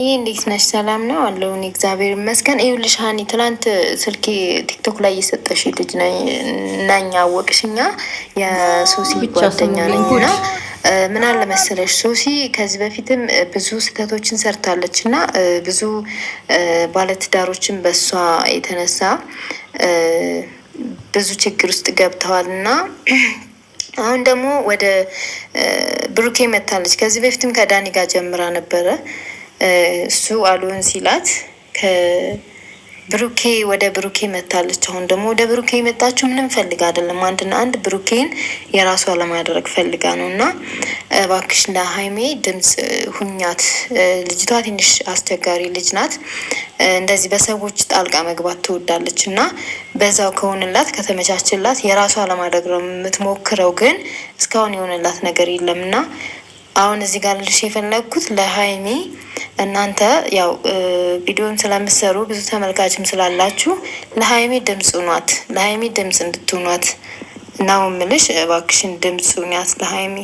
ይህ እንዴት ነሽ? ሰላም ነው አለውን? እግዚአብሔር ይመስገን። ይኸውልሽ ሀኒ ትናንት ስልኬ ቲክቶክ ላይ እየሰጠሽ ልጅ ነኝ አወቅሽኛ የሶሲ ጓደኛ ነኝ እና ምን አለ መሰለሽ ሶሲ ከዚህ በፊትም ብዙ ስህተቶችን ሰርታለች እና ብዙ ባለትዳሮችን በሷ የተነሳ ብዙ ችግር ውስጥ ገብተዋል እና አሁን ደግሞ ወደ ብሩኬ መታለች። ከዚህ በፊትም ከዳኒ ጋር ጀምራ ነበረ። እሱ አልሆን ሲላት ከብሩኬ ወደ ብሩኬ መታለች። አሁን ደግሞ ወደ ብሩኬ የመጣችው ምንም ፈልጋ አይደለም። አንድና አንድ ብሩኬን የራሷ ለማድረግ ፈልጋ ነው እና እባክሽ ለሀይሜ ድምፅ ሁኛት። ልጅቷ ትንሽ አስቸጋሪ ልጅ ናት። እንደዚህ በሰዎች ጣልቃ መግባት ትወዳለች እና በዛው ከሆንላት ከተመቻችላት የራሷ ለማድረግ ነው የምትሞክረው። ግን እስካሁን የሆነላት ነገር የለም እና አሁን እዚህ ጋር ልሽ የፈለግኩት ለሀይሚ እናንተ ያው ቪዲዮን ስለምሰሩ ብዙ ተመልካችም ስላላችሁ ለሀይሚ ድምፅ ኗት፣ ለሀይሚ ድምፅ እንድትሆኗት እናው ምልሽ እባክሽን ድምፅ ሁኛት ለሀይሚ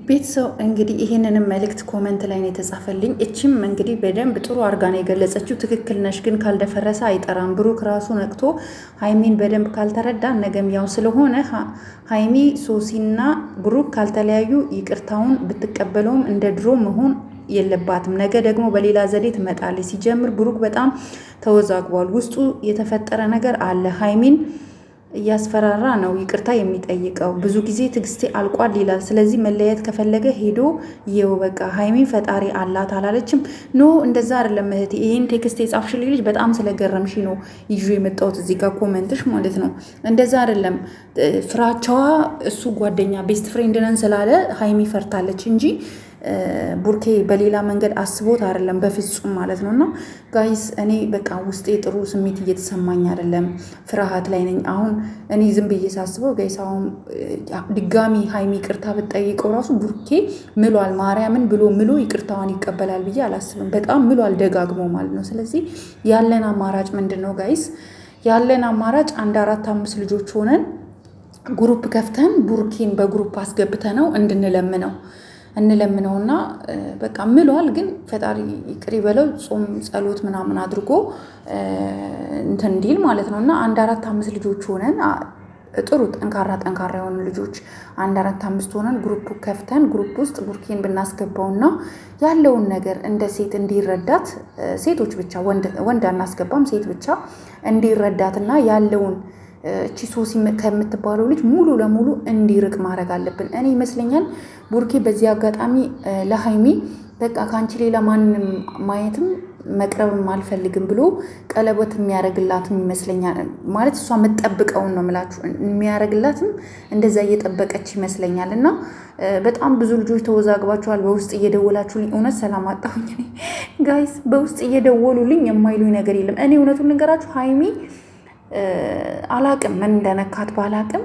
ቤተሰው። እንግዲህ ይሄንንም መልእክት ኮመንት ላይ ነው የተጻፈልኝ። እችም እንግዲህ በደንብ ጥሩ አርጋ ነው የገለጸችው። ትክክል ነሽ፣ ግን ካልደፈረሰ አይጠራም። ብሩክ ራሱ ነቅቶ ሀይሚን በደንብ ካልተረዳ ነገም ያው ስለሆነ ሀይሚ ሶሲና ብሩክ ካልተለያዩ ይቅርታውን ብትቀበለውም እንደ ድሮ መሆን የለባትም። ነገ ደግሞ በሌላ ዘዴ ትመጣለች። ሲጀምር ብሩክ በጣም ተወዛግቧል። ውስጡ የተፈጠረ ነገር አለ። ሀይሚን እያስፈራራ ነው ይቅርታ የሚጠይቀው። ብዙ ጊዜ ትዕግስቴ አልቋል ይላል። ስለዚህ መለያየት ከፈለገ ሄዶ ይኸው በቃ ሀይሚን ፈጣሪ አላት አላለችም? ኖ እንደዛ አይደለም እህቴ። ይህን ቴክስት የጻፍሽልኝ ልጅ በጣም ስለገረምሽ ነው ይዤ የመጣሁት እዚህ ጋር ኮመንትሽ ማለት ነው። እንደዛ አይደለም ፍራቻዋ። እሱ ጓደኛ ቤስት ፍሬንድ ነን ስላለ ሀይሚ ፈርታለች እንጂ ቡርኬ በሌላ መንገድ አስቦት አይደለም በፍጹም ማለት ነው። እና ጋይስ እኔ በቃ ውስጤ ጥሩ ስሜት እየተሰማኝ አይደለም፣ ፍርሃት ላይ ነኝ። አሁን እኔ ዝም ብዬ ሳስበው ጋይስ አሁን ድጋሚ ሀይሚ ይቅርታ ብትጠይቀው ራሱ ቡርኬ ምሏል፣ ማርያምን ብሎ ምሎ ይቅርታዋን ይቀበላል ብዬ አላስብም። በጣም ምሏል ደጋግሞ ማለት ነው። ስለዚህ ያለን አማራጭ ምንድን ነው ጋይስ? ያለን አማራጭ 1 4 5 ልጆች ሆነን ግሩፕ ከፍተን ቡርኬን በግሩፕ አስገብተ ነው እንለምነውና በቃ ምሏል። ግን ፈጣሪ ይቅር ይበለው፣ ጾም ጸሎት ምናምን አድርጎ እንትን እንዲል ማለት ነው። እና 1 4 5 ልጆች ሆነን ጥሩ ጠንካራ የሆኑ ልጆች 1 4 5 ሆነን ግሩፕ ከፍተን ግሩፕ ውስጥ ቡርኬን ብናስገባውና ያለውን ነገር እንደ ሴት እንዲረዳት፣ ሴቶች ብቻ ወንድ አናስገባም፣ ሴት ብቻ እንዲረዳትና ያለውን እቺ ሶሲ ከምትባለው ልጅ ሙሉ ለሙሉ እንዲርቅ ማድረግ አለብን። እኔ ይመስለኛል ቡርኬ በዚህ አጋጣሚ ለሀይሚ በቃ ከአንቺ ሌላ ማንም ማየትም መቅረብም አልፈልግም ብሎ ቀለበት የሚያደርግላትም ይመስለኛል። ማለት እሷ የምትጠብቀውን ነው የምላችሁ፣ የሚያደርግላትም እንደዛ እየጠበቀች ይመስለኛል። እና በጣም ብዙ ልጆች ተወዛግባችኋል። በውስጥ እየደወላችሁልኝ እውነት ሰላም አጣሁኝ ጋይስ። በውስጥ እየደወሉልኝ የማይሉኝ ነገር የለም። እኔ እውነቱን ነገራችሁ ሀይሚ አላቅም ምን እንደነካት ባላቅም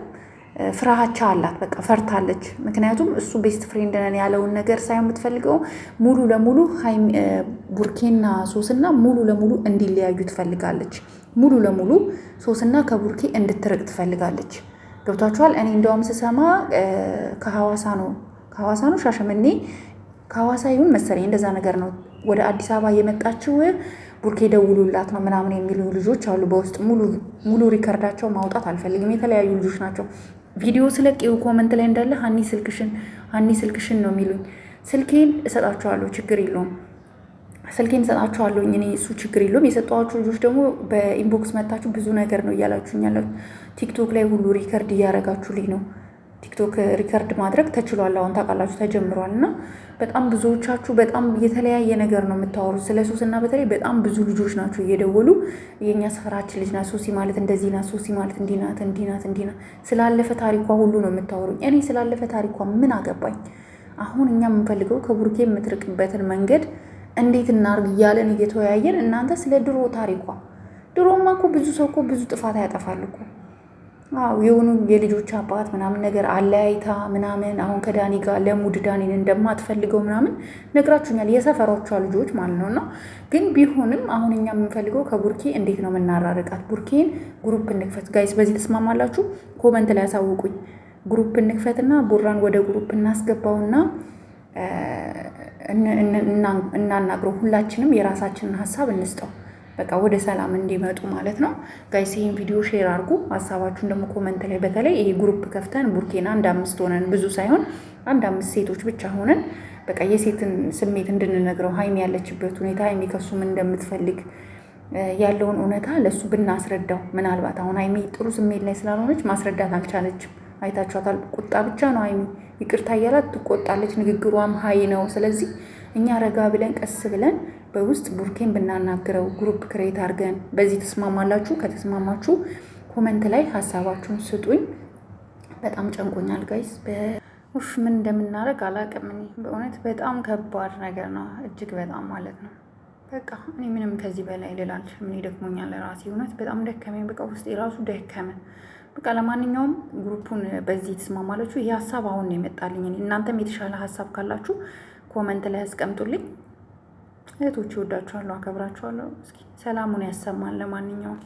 ፍርሃቻ አላት። በቃ ፈርታለች። ምክንያቱም እሱ ቤስት ፍሬንድ ነን ያለውን ነገር ሳይሆን የምትፈልገው ሙሉ ለሙሉ ቡርኬና ሶስና ሙሉ ለሙሉ እንዲለያዩ ትፈልጋለች። ሙሉ ለሙሉ ሶስና ከቡርኬ እንድትርቅ ትፈልጋለች። ገብቷችኋል? እኔ እንደውም ስሰማ ከሐዋሳ ነው ሻሸመኔ ከሐዋሳ ይሁን መሰለኝ እንደዛ ነገር ነው ወደ አዲስ አበባ የመጣችው ቡርኬ ደውሉላት ነው ምናምን የሚሉ ልጆች አሉ። በውስጥ ሙሉ ሪከርዳቸው ማውጣት አልፈልግም። የተለያዩ ልጆች ናቸው። ቪዲዮ ስለቄው ኮመንት ላይ እንዳለ ሀኒ ስልክሽን ነው የሚሉኝ። ስልኬን እሰጣችኋለሁ፣ ችግር የለውም። ስልኬን እሰጣችኋለሁ እኔ፣ እሱ ችግር የለውም። የሰጧችሁ ልጆች ደግሞ በኢንቦክስ መታችሁ ብዙ ነገር ነው እያላችሁኝ ያላችሁ። ቲክቶክ ላይ ሁሉ ሪከርድ እያደረጋችሁልኝ ነው። ቲክቶክ ሪከርድ ማድረግ ተችሏል። አሁን ታውቃላችሁ ተጀምሯል። እና በጣም ብዙዎቻችሁ በጣም የተለያየ ነገር ነው የምታወሩት ስለ ሶስና። በተለይ በጣም ብዙ ልጆች ናቸው እየደወሉ የእኛ ሰፈራችን ልጅ ናት ሶሲ ማለት እንደዚህ ናት፣ ሶሲ ማለት እንዲህ ናት፣ ስላለፈ ታሪኳ ሁሉ ነው የምታወሩኝ። እኔ ስላለፈ ታሪኳ ምን አገባኝ? አሁን እኛ የምንፈልገው ከቡርኬ የምትርቅበትን መንገድ እንዴት እናርግ እያለን እየተወያየን፣ እናንተ ስለ ድሮ ታሪኳ። ድሮማ እኮ ብዙ ሰው እኮ ብዙ ጥፋት ያጠፋል እኮ። የሆኑ የልጆች አባት ምናምን ነገር አለያይታ ምናምን አሁን ከዳኒ ጋር ለሙድ ዳኒን እንደማትፈልገው ምናምን ነግራችሁኛል፣ የሰፈሮቿ ልጆች ማለት ነው። እና ግን ቢሆንም አሁን እኛ የምንፈልገው ከቡርኬ እንዴት ነው የምናራርቃት? ቡርኬን ግሩፕ እንክፈት ጋይስ። በዚህ ተስማማላችሁ? ኮመንት ላይ ያሳውቁኝ። ግሩፕ እንክፈትና ቡራን ወደ ግሩፕ እናስገባውና እናናግረው። ሁላችንም የራሳችንን ሀሳብ እንስጠው። በቃ ወደ ሰላም እንዲመጡ ማለት ነው። ጋይስ ይህን ቪዲዮ ሼር አድርጉ። ሀሳባችሁን ደግሞ ኮመንት ላይ በተለይ ይሄ ግሩፕ ከፍተን ቡርኬና 1-5 ሆነን ብዙ ሳይሆን 1-5 ሴቶች ብቻ ሆነን በቃ የሴትን ስሜት እንድንነግረው ሀይሚ ያለችበት ሁኔታ ሀይሚ ከሱ ምን እንደምትፈልግ ያለውን እውነታ ለእሱ ብናስረዳው። ምናልባት አሁን ሀይሚ ጥሩ ስሜት ላይ ስላልሆነች ማስረዳት አልቻለችም። አይታችኋታል። ቁጣ ብቻ ነው ሀይሚ። ይቅርታ እያላት ትቆጣለች። ንግግሯም ሀይ ነው። ስለዚህ እኛ ረጋ ብለን ቀስ ብለን በውስጥ ቡርኬን ብናናግረው ግሩፕ ክሬት አድርገን በዚህ ተስማማላችሁ? ከተስማማችሁ ኮመንት ላይ ሀሳባችሁን ስጡኝ። በጣም ጨንቆኛል ጋይስ። ውፍ ምን እንደምናደርግ አላውቅም። እኔ በእውነት በጣም ከባድ ነገር ነው፣ እጅግ በጣም ማለት ነው። በቃ እኔ ምንም ከዚህ በላይ ልል አልችልም። እኔ ደክሞኛል ራሴ እውነት በጣም ደከመኝ። በቃ ውስጥ የራሱ ደከመ። በቃ ለማንኛውም ግሩፑን በዚህ ተስማማላችሁ? ይህ ሀሳብ አሁን ነው የመጣልኝ። እናንተም የተሻለ ሀሳብ ካላችሁ ኮመንት ላይ ያስቀምጡልኝ። እህቶች እወዳችኋለሁ፣ አከብራችኋለሁ። እስኪ ሰላሙን ያሰማን። ለማንኛውም